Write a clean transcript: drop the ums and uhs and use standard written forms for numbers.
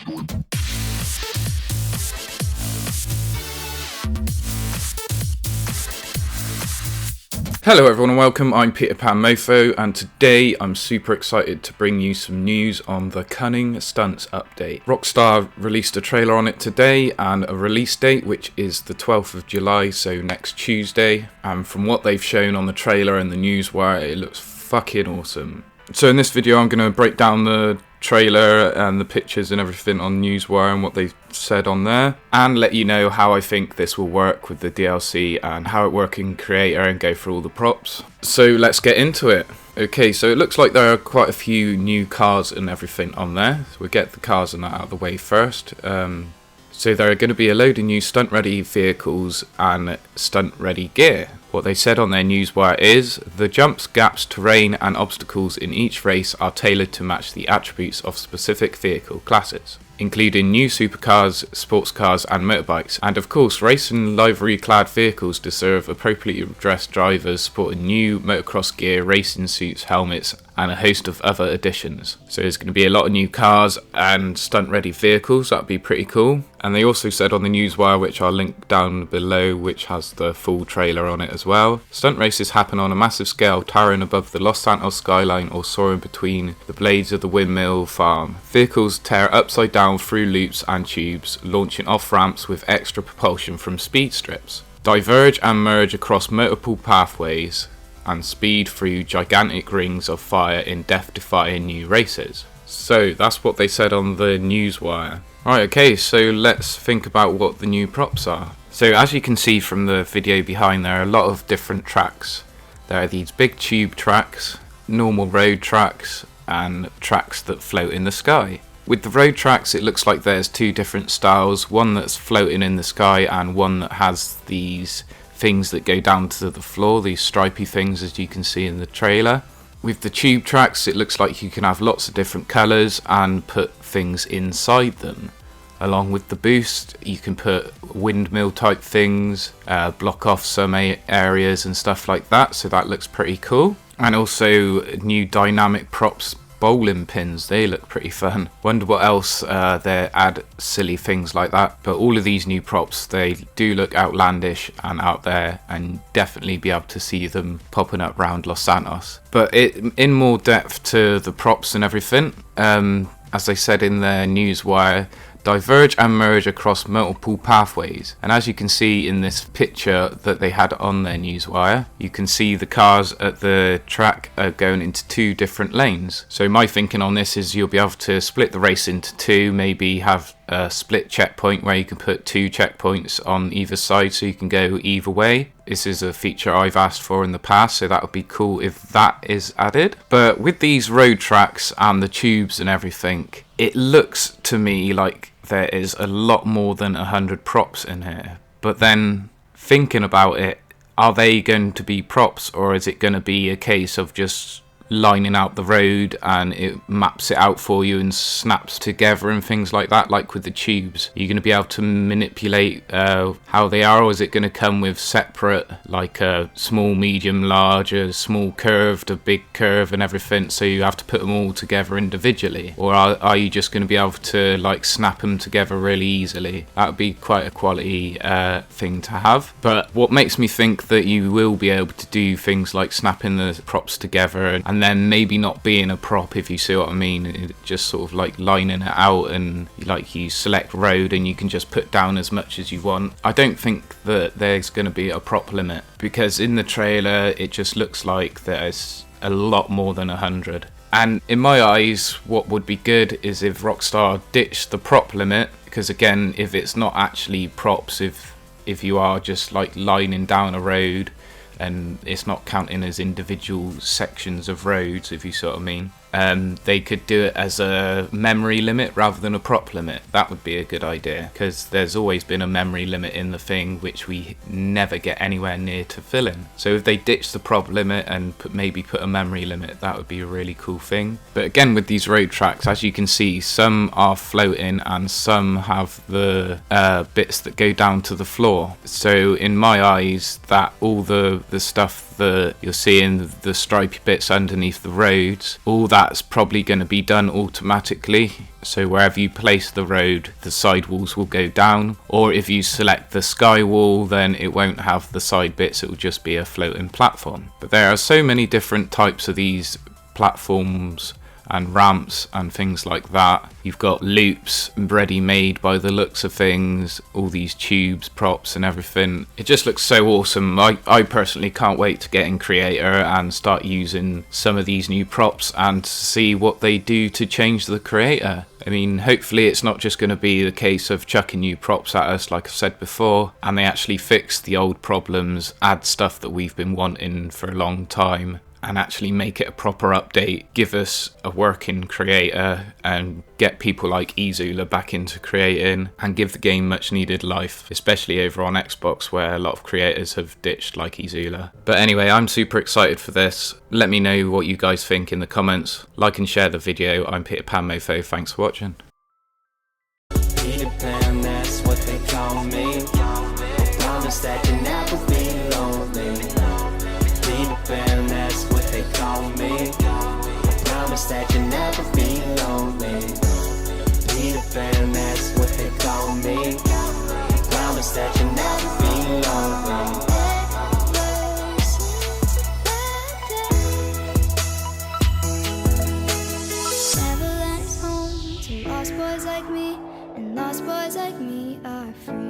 Hello everyone and welcome, I'm Peter Pan Mofo, and today I'm super excited to bring you some news on the Cunning Stunts update. Rockstar released a trailer on it today and a release date which is the 12th of July, so next Tuesday, and from what they've shown on the trailer and the newswire, it looks fucking awesome. So in this video I'm going to break down the trailer and the pictures and everything on Newswire and what they've said on there, and let you know how I think this will work with the DLC and how it works in Creator and go through all the props. So let's get into it. Okay, so it looks like there are quite a few new cars and everything on there. So we'll get the cars and that out of the way first. So there are going to be a load of new stunt ready vehicles and stunt ready gear. What they said on their newswire is, the jumps, gaps, terrain and obstacles in each race are tailored to match the attributes of specific vehicle classes, including new supercars, sports cars and motorbikes. And of course, race and livery clad vehicles deserve appropriately dressed drivers sporting new motocross gear, racing suits, helmets and a host of other additions. So there's going to be a lot of new cars and stunt ready vehicles. That'd be pretty cool. And they also said on the newswire, which I'll link down below, which has the full trailer on it as well, stunt races happen on a massive scale, towering above the Los Santos skyline or soaring between the blades of the windmill farm. Vehicles tear upside down through loops and tubes, launching off ramps with extra propulsion from speed strips. Diverge and merge across multiple pathways and speed through gigantic rings of fire in death-defying new races. So that's what they said on the newswire. Right, okay, so let's think about what the new props are. So as you can see from the video behind, there are a lot of different tracks. There are these big tube tracks, normal road tracks, and tracks that float in the sky. With the road tracks, it looks like there's two different styles, one that's floating in the sky and one that has these things that go down to the floor, these stripy things as you can see in the trailer. With the tube tracks, it looks like you can have lots of different colours and put things inside them. Along with the boost, you can put windmill type things, block off some areas and stuff like that, so that looks pretty cool. And also new dynamic props, bowling pins, they look pretty fun. Wonder what else they add silly things like that. But all of these new props, they do look outlandish and out there, and definitely be able to see them popping up around Los Santos. But in more depth to the props and everything, as they said in their newswire, diverge and merge across multiple pathways. And as you can see in this picture that they had on their newswire, you can see the cars at the track are going into two different lanes. So my thinking on this is you'll be able to split the race into two, maybe have a split checkpoint where you can put two checkpoints on either side so you can go either way. This is a feature I've asked for in the past, so that would be cool if that is added. But with these road tracks and the tubes and everything, it looks to me like there is a lot more than 100 props in here. But then thinking about it, are they going to be props, or is it going to be a case of just lining out the road and it maps it out for you and snaps together and things like that, like with the tubes? Are you going to be able to manipulate how they are, or is it going to come with separate, like a small, medium, large, a small curved, a big curve and everything, so you have to put them all together individually? Or are you just going to be able to like snap them together really easily? That would be quite a quality thing to have. But what makes me think that you will be able to do things like snapping the props together and then maybe not being a prop, if you see what I mean, it just sort of like lining it out, and like you select road and you can just put down as much as you want. I don't think that there's going to be a prop limit, because in the trailer it just looks like there's a lot more than 100. And in my eyes, what would be good is if Rockstar ditched the prop limit, because again, if it's not actually props, if you are just like lining down a road and it's not counting as individual sections of roads, if you sort of mean, they could do it as a memory limit rather than a prop limit. That would be a good idea, because there's always been a memory limit in the thing which we never get anywhere near to filling. So if they ditch the prop limit and maybe put a memory limit, that would be a really cool thing. But again, with these road tracks, as you can see, some are floating and some have the bits that go down to the floor. So in my eyes, that all the stuff you're seeing the stripy bits underneath the roads, all that's probably going to be done automatically. So wherever you place the road, the sidewalls will go down, or if you select the sky wall, then it won't have the side bits, it will just be a floating platform. But there are so many different types of these platforms and ramps and things like that. You've got loops ready made by the looks of things, all these tubes, props and everything. It just looks so awesome. I personally can't wait to get in Creator and start using some of these new props and see what they do to change the creator. I mean, hopefully it's not just going to be the case of chucking new props at us like I've said before, and they actually fix the old problems, add stuff that we've been wanting for a long time, and actually make it a proper update, give us a working creator and get people like Izula back into creating and give the game much needed life, especially over on Xbox where a lot of creators have ditched like Izula. But anyway, I'm super excited for this. Let me know what you guys think in the comments. Like and share the video. I'm Peter Pan Mofo, thanks for watching. Peter Pan, that's what they call me. Promise that you never be lonely. Peter Pan, that's what they call me. Promise that you never be lonely. Peter Pan, that's what they call me. Promise that you never be lonely. Neverland is home to lost boys like me, and lost boys like me are free.